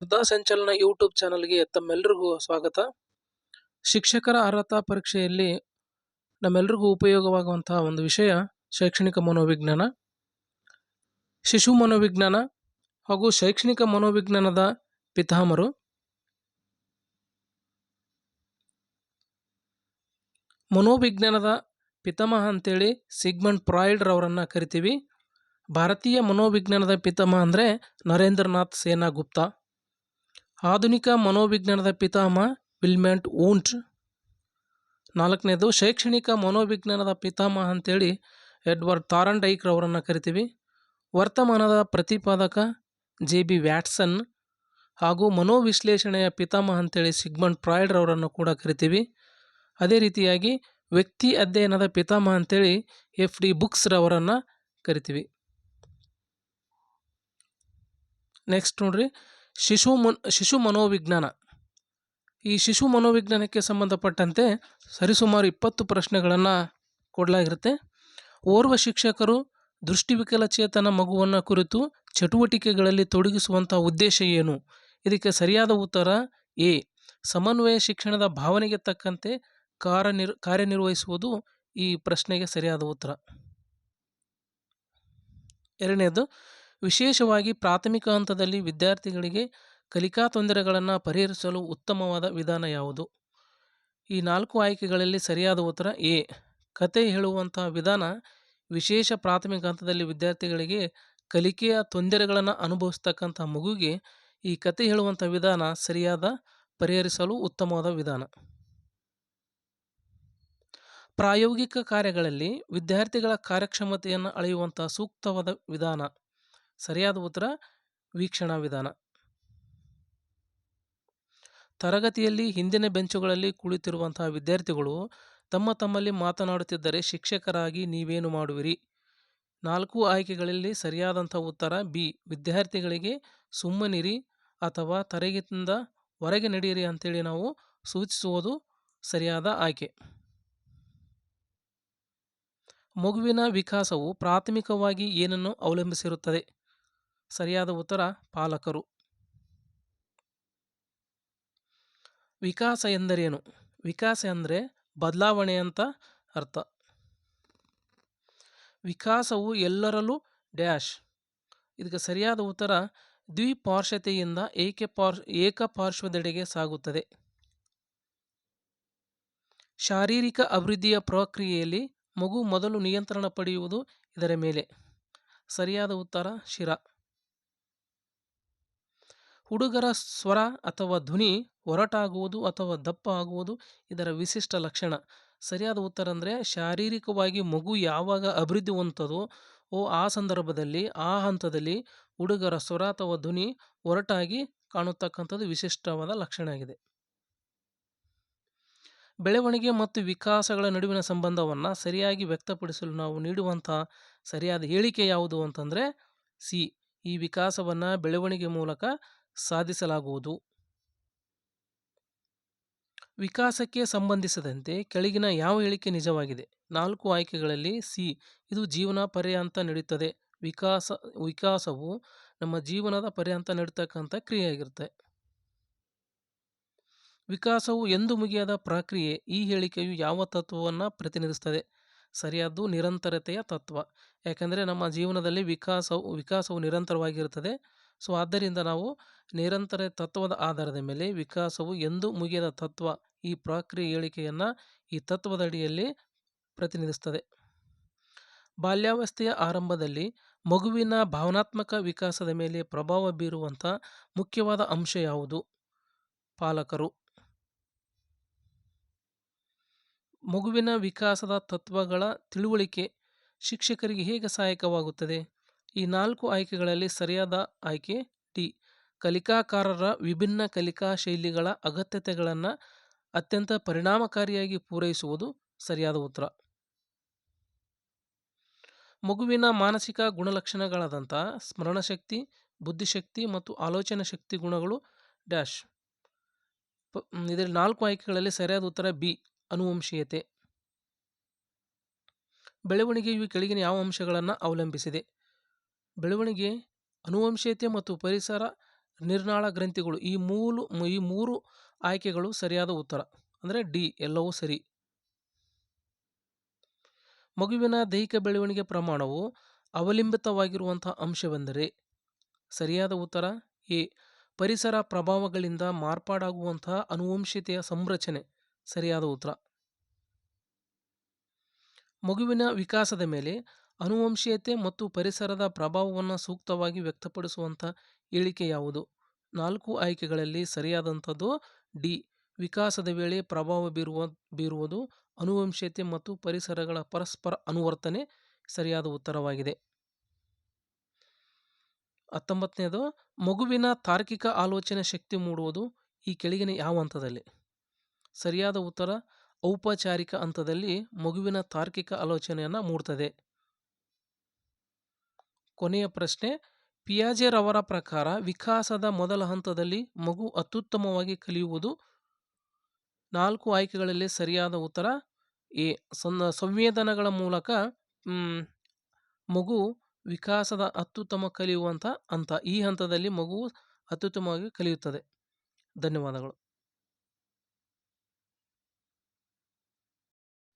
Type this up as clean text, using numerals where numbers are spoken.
ಸುಧಾ ಸಂಚಲನ ಯೂಟ್ಯೂಬ್ ಚಾನಲ್ಗೆ ತಮ್ಮೆಲ್ಲರಿಗೂ ಸ್ವಾಗತ. ಶಿಕ್ಷಕರ ಅರ್ಹತಾ ಪರೀಕ್ಷೆಯಲ್ಲಿ ನಮ್ಮೆಲ್ಲರಿಗೂ ಉಪಯೋಗವಾಗುವಂತಹ ಒಂದು ವಿಷಯ ಶೈಕ್ಷಣಿಕ ಮನೋವಿಜ್ಞಾನ. ಶಿಶು ಮನೋವಿಜ್ಞಾನ ಹಾಗೂ ಶೈಕ್ಷಣಿಕ ಮನೋವಿಜ್ಞಾನದ ಪಿತಾಮಹರು. ಮನೋವಿಜ್ಞಾನದ ಪಿತಾಮಹ ಅಂತೇಳಿ ಸಿಗ್ಮಂಡ್ ಫ್ರಾಯ್ಡ್ ರವರನ್ನು ಕರಿತೀವಿ. ಭಾರತೀಯ ಮನೋವಿಜ್ಞಾನದ ಪಿತಾಮಹ ಅಂದರೆ ನರೇಂದ್ರನಾಥ್ ಸೇನಾ ಗುಪ್ತಾ. ಆಧುನಿಕ ಮನೋವಿಜ್ಞಾನದ ಪಿತಾಮಹ ವಿಲ್ಮ್ಯಾಂಟ್ ವೂಂಟ್. ನಾಲ್ಕನೇದು ಶೈಕ್ಷಣಿಕ ಮನೋವಿಜ್ಞಾನದ ಪಿತಾಮಹ ಅಂತೇಳಿ ಎಡ್ವರ್ಡ್ ಥಾರ್ನ್ಡೈಕ್ ರವರನ್ನು ಕರಿತೀವಿ. ವರ್ತಮಾನದ ಪ್ರತಿಪಾದಕ JB ವ್ಯಾಟ್ಸನ್ ಹಾಗೂ ಮನೋವಿಶ್ಲೇಷಣೆಯ ಪಿತಾಮಹ ಅಂತೇಳಿ ಸಿಗ್ಮಂಡ್ ಫ್ರಾಯ್ಡ್ ರವರನ್ನು ಕೂಡ ಕರಿತೀವಿ. ಅದೇ ರೀತಿಯಾಗಿ ವ್ಯಕ್ತಿ ಅಧ್ಯಯನದ ಪಿತಾಮಹ ಅಂತೇಳಿ FD ಬುಕ್ಸ್ ರವರನ್ನು ಕರಿತೀವಿ. ನೆಕ್ಸ್ಟ್ ನೋಡ್ರಿ, ಶಿಶು ಮನೋವಿಜ್ಞಾನ. ಈ ಶಿಶು ಮನೋವಿಜ್ಞಾನಕ್ಕೆ ಸಂಬಂಧಪಟ್ಟಂತೆ ಸರಿಸುಮಾರು 20 ಪ್ರಶ್ನೆಗಳನ್ನು ಕೊಡಲಾಗಿರುತ್ತೆ. ಓರ್ವ ಶಿಕ್ಷಕರು ದೃಷ್ಟಿವಿಕಲಚೇತನ ಮಗುವನ್ನು ಕುರಿತು ಚಟುವಟಿಕೆಗಳಲ್ಲಿ ತೊಡಗಿಸುವಂಥ ಉದ್ದೇಶ ಏನು? ಇದಕ್ಕೆ ಸರಿಯಾದ ಉತ್ತರ A. ಸಮನ್ವಯ ಶಿಕ್ಷಣದ ಭಾವನೆಗೆ ತಕ್ಕಂತೆ ಕಾರ್ಯನಿರ್ವಹಿಸುವುದು ಈ ಪ್ರಶ್ನೆಗೆ ಸರಿಯಾದ ಉತ್ತರ. ಎರಡನೇದು, ವಿಶೇಷವಾಗಿ ಪ್ರಾಥಮಿಕ ಹಂತದಲ್ಲಿ ವಿದ್ಯಾರ್ಥಿಗಳಿಗೆ ಕಲಿಕಾ ತೊಂದರೆಗಳನ್ನು ಪರಿಹರಿಸಲು ಉತ್ತಮವಾದ ವಿಧಾನ ಯಾವುದು? ಈ 4 ಆಯ್ಕೆಗಳಲ್ಲಿ ಸರಿಯಾದ ಉತ್ತರ A. ಕತೆ ಹೇಳುವಂತಹ ವಿಧಾನ ವಿಶೇಷ ಪ್ರಾಥಮಿಕ ಹಂತದಲ್ಲಿ ವಿದ್ಯಾರ್ಥಿಗಳಿಗೆ ಕಲಿಕೆಯ ತೊಂದರೆಗಳನ್ನು ಅನುಭವಿಸ್ತಕ್ಕಂಥ ಮಗುವಿಗೆ ಈ ಕತೆ ಹೇಳುವಂಥ ವಿಧಾನ ಸರಿಯಾದ ಪರಿಹರಿಸಲು ಉತ್ತಮವಾದ ವಿಧಾನ. ಪ್ರಾಯೋಗಿಕ ಕಾರ್ಯಗಳಲ್ಲಿ ವಿದ್ಯಾರ್ಥಿಗಳ ಕಾರ್ಯಕ್ಷಮತೆಯನ್ನು ಅಳೆಯುವಂಥ ಸೂಕ್ತವಾದ ವಿಧಾನ. ಸರಿಯಾದ ಉತ್ತರ ವೀಕ್ಷಣಾ ವಿಧಾನ. ತರಗತಿಯಲ್ಲಿ ಹಿಂದಿನ ಬೆಂಚುಗಳಲ್ಲಿ ಕುಳಿತಿರುವಂತಹ ವಿದ್ಯಾರ್ಥಿಗಳು ತಮ್ಮಲ್ಲಿ ಮಾತನಾಡುತ್ತಿದ್ದರೆ ಶಿಕ್ಷಕರಾಗಿ ನೀವೇನು ಮಾಡುವಿರಿ? 4 ಆಯ್ಕೆಗಳಲ್ಲಿ ಸರಿಯಾದಂಥ ಉತ್ತರ B. ವಿದ್ಯಾರ್ಥಿಗಳಿಗೆ ಸುಮ್ಮನಿರಿ ಅಥವಾ ತರಗತಿಯಿಂದ ಹೊರಗೆ ನಡೆಯಿರಿ ಅಂತೇಳಿ ನಾವು ಸೂಚಿಸುವುದು ಸರಿಯಾದ ಆಯ್ಕೆ. ಮಗುವಿನ ವಿಕಾಸವು ಪ್ರಾಥಮಿಕವಾಗಿ ಏನನ್ನು ಅವಲಂಬಿಸಿರುತ್ತದೆ? ಸರಿಯಾದ ಉತ್ತರ ಪಾಲಕರು. ವಿಕಾಸ ಎಂದರೇನು? ವಿಕಾಸ ಅಂದರೆ ಬದಲಾವಣೆ ಅಂತ ಅರ್ಥ. ವಿಕಾಸವು ಎಲ್ಲರಲ್ಲೂ ಡ್ಯಾಶ್. ಇದಕ್ಕೆ ಸರಿಯಾದ ಉತ್ತರ ದ್ವಿಪಾರ್ಶ್ವತೆಯಿಂದ ಏಕಪಾರ್ಶ್ವದೆಡೆಗೆ ಸಾಗುತ್ತದೆ. ಶಾರೀರಿಕ ಅಭಿವೃದ್ಧಿಯ ಪ್ರಕ್ರಿಯೆಯಲ್ಲಿ ಮಗು ಮೊದಲು ನಿಯಂತ್ರಣ ಪಡೆಯುವುದು ಇದರ ಮೇಲೆ. ಸರಿಯಾದ ಉತ್ತರ ಶಿರ. ಹುಡುಗರ ಸ್ವರ ಅಥವಾ ಧ್ವನಿ ಒರಟಾಗುವುದು ಅಥವಾ ದಪ್ಪ ಆಗುವುದು ಇದರ ವಿಶಿಷ್ಟ ಲಕ್ಷಣ. ಸರಿಯಾದ ಉತ್ತರ ಅಂದರೆ ಶಾರೀರಿಕವಾಗಿ ಮಗು ಯಾವಾಗ ಅಭಿವೃದ್ಧಿ ಹೊಂದುತ್ತದೋ ಆ ಸಂದರ್ಭದಲ್ಲಿ ಆ ಹಂತದಲ್ಲಿ ಹುಡುಗರ ಸ್ವರ ಅಥವಾ ಧ್ವನಿ ಒರಟಾಗಿ ಕಾಣುತ್ತಕ್ಕಂಥದ್ದು ವಿಶಿಷ್ಟವಾದ ಲಕ್ಷಣ ಆಗಿದೆ. ಬೆಳವಣಿಗೆ ಮತ್ತು ವಿಕಾಸಗಳ ನಡುವಿನ ಸಂಬಂಧವನ್ನು ಸರಿಯಾಗಿ ವ್ಯಕ್ತಪಡಿಸಲು ನಾವು ನೀಡುವಂಥ ಸರಿಯಾದ ಹೇಳಿಕೆ ಯಾವುದು ಅಂತಂದರೆ C. ಈ ವಿಕಾಸವನ್ನು ಬೆಳವಣಿಗೆ ಮೂಲಕ ಸಾಧಿಸಲಾಗುವುದು. ವಿಕಾಸಕ್ಕೆ ಸಂಬಂಧಿಸಿದಂತೆ ಕೆಳಗಿನ ಯಾವ ಹೇಳಿಕೆ ನಿಜವಾಗಿದೆ? 4 ಆಯ್ಕೆಗಳಲ್ಲಿ C. ಇದು ಜೀವನ ಪರ್ಯಂತ ನಡೆಯುತ್ತದೆ. ವಿಕಾಸವು ನಮ್ಮ ಜೀವನದ ಪರ್ಯಂತ ನಡೀತಕ್ಕಂಥ ಕ್ರಿಯೆಯಾಗಿರುತ್ತೆ. ವಿಕಾಸವು ಎಂದು ಮುಗಿಯದ ಪ್ರಕ್ರಿಯೆ. ಈ ಹೇಳಿಕೆಯು ಯಾವ ತತ್ವವನ್ನು ಪ್ರತಿನಿಧಿಸುತ್ತದೆ? ಸರಿಯಾದ್ದು ನಿರಂತರತೆಯ ತತ್ವ. ಯಾಕಂದರೆ ನಮ್ಮ ಜೀವನದಲ್ಲಿ ವಿಕಾಸವು ನಿರಂತರವಾಗಿರುತ್ತದೆ. ಸೊ ಆದ್ದರಿಂದ ನಾವು ನಿರಂತರ ತತ್ವದ ಆಧಾರದ ಮೇಲೆ ವಿಕಾಸವು ಎಂದು ಮುಗಿಯದ ತತ್ವ ಈ ಪ್ರಕ್ರಿಯೆ ಹೇಳಿಕೆಯನ್ನು ಈ ತತ್ವದ ಅಡಿಯಲ್ಲಿ ಪ್ರತಿನಿಧಿಸುತ್ತದೆ. ಬಾಲ್ಯಾವಸ್ಥೆಯ ಆರಂಭದಲ್ಲಿ ಮಗುವಿನ ಭಾವನಾತ್ಮಕ ವಿಕಾಸದ ಮೇಲೆ ಪ್ರಭಾವ ಬೀರುವಂಥ ಮುಖ್ಯವಾದ ಅಂಶ ಯಾವುದು? ಪಾಲಕರು. ಮಗುವಿನ ವಿಕಾಸದ ತತ್ವಗಳ ತಿಳುವಳಿಕೆ ಶಿಕ್ಷಕರಿಗೆ ಹೇಗೆ ಸಹಾಯಕವಾಗುತ್ತದೆ? ಈ 4 ಆಯ್ಕೆಗಳಲ್ಲಿ ಸರಿಯಾದ ಆಯ್ಕೆ D. ಕಲಿಕಾಕಾರರ ವಿಭಿನ್ನ ಕಲಿಕಾ ಶೈಲಿಗಳ ಅಗತ್ಯತೆಗಳನ್ನು ಅತ್ಯಂತ ಪರಿಣಾಮಕಾರಿಯಾಗಿ ಪೂರೈಸುವುದು ಸರಿಯಾದ ಉತ್ತರ. ಮಗುವಿನ ಮಾನಸಿಕ ಗುಣಲಕ್ಷಣಗಳಾದಂಥ ಸ್ಮರಣಶಕ್ತಿ, ಬುದ್ಧಿಶಕ್ತಿ ಮತ್ತು ಆಲೋಚನಾ ಶಕ್ತಿ ಗುಣಗಳು ಡ್ಯಾಶ್. ಇದರಲ್ಲಿ 4 ಆಯ್ಕೆಗಳಲ್ಲಿ ಸರಿಯಾದ ಉತ್ತರ B. ಅನುವಂಶೀಯತೆ. ಬೆಳವಣಿಗೆಯು ಕೆಳಗಿನ ಯಾವ ಅಂಶಗಳನ್ನು ಅವಲಂಬಿಸಿದೆ? ಬೆಳವಣಿಗೆ ಅನುವಂಶೀಯತೆ ಮತ್ತು ಪರಿಸರ ನಿರ್ನಾಳ ಗ್ರಂಥಿಗಳು. ಈ ಮೂರು ಆಯ್ಕೆಗಳು ಸರಿಯಾದ ಉತ್ತರ. ಅಂದರೆ ಡಿ ಎಲ್ಲವೂ ಸರಿ. ಮಗುವಿನ ದೈಹಿಕ ಬೆಳವಣಿಗೆ ಪ್ರಮಾಣವು ಅವಲಂಬಿತವಾಗಿರುವಂತಹ ಅಂಶವೆಂದರೆ ಸರಿಯಾದ ಉತ್ತರ ಎ ಪರಿಸರ ಪ್ರಭಾವಗಳಿಂದ ಮಾರ್ಪಾಡಾಗುವಂತಹ ಅನುವಂಶೀಯತೆಯ ಸಂರಚನೆ. ಸರಿಯಾದ ಉತ್ತರ. ಮಗುವಿನ ವಿಕಾಸದ ಮೇಲೆ ಅನುವಂಶೀಯತೆ ಮತ್ತು ಪರಿಸರದ ಪ್ರಭಾವವನ್ನು ಸೂಕ್ತವಾಗಿ ವ್ಯಕ್ತಪಡಿಸುವಂಥ ಹೇಳಿಕೆ ಯಾವುದು? 4 ಆಯ್ಕೆಗಳಲ್ಲಿ ಸರಿಯಾದಂಥದ್ದು ಡಿ ವಿಕಾಸದ ವೇಳೆ ಪ್ರಭಾವ ಬೀರುವುದು ಅನುವಂಶೀಯತೆ ಮತ್ತು ಪರಿಸರಗಳ ಪರಸ್ಪರ ಅನುವರ್ತನೆ. ಸರಿಯಾದ ಉತ್ತರವಾಗಿದೆ. 19ನೇದು ಮಗುವಿನ ತಾರ್ಕಿಕ ಆಲೋಚನೆ ಶಕ್ತಿ ಮೂಡುವುದು ಈ ಕೆಳಗಿನ ಯಾವ ಹಂತದಲ್ಲಿ? ಸರಿಯಾದ ಉತ್ತರ ಔಪಚಾರಿಕ ಹಂತದಲ್ಲಿ ಮಗುವಿನ ತಾರ್ಕಿಕ ಆಲೋಚನೆಯನ್ನು ಮೂಡ್ತದೆ. ಕೊನೆಯ ಪ್ರಶ್ನೆ, ಪಿಯಾಜೆರ್ ಅವರ ಪ್ರಕಾರ ವಿಕಾಸದ ಮೊದಲ ಹಂತದಲ್ಲಿ ಮಗು ಅತ್ಯುತ್ತಮವಾಗಿ ಕಲಿಯುವುದು. 4 ಆಯ್ಕೆಗಳಲ್ಲಿ ಸರಿಯಾದ ಉತ್ತರ ಎ ಸಂವೇದನೆಗಳ ಮೂಲಕ ಮಗು ವಿಕಾಸದ ಅತ್ಯುತ್ತಮ ಕಲಿಯುವಂಥ ಹಂತ. ಈ ಹಂತದಲ್ಲಿ ಮಗು ಅತ್ಯುತ್ತಮವಾಗಿ ಕಲಿಯುತ್ತದೆ. ಧನ್ಯವಾದಗಳು.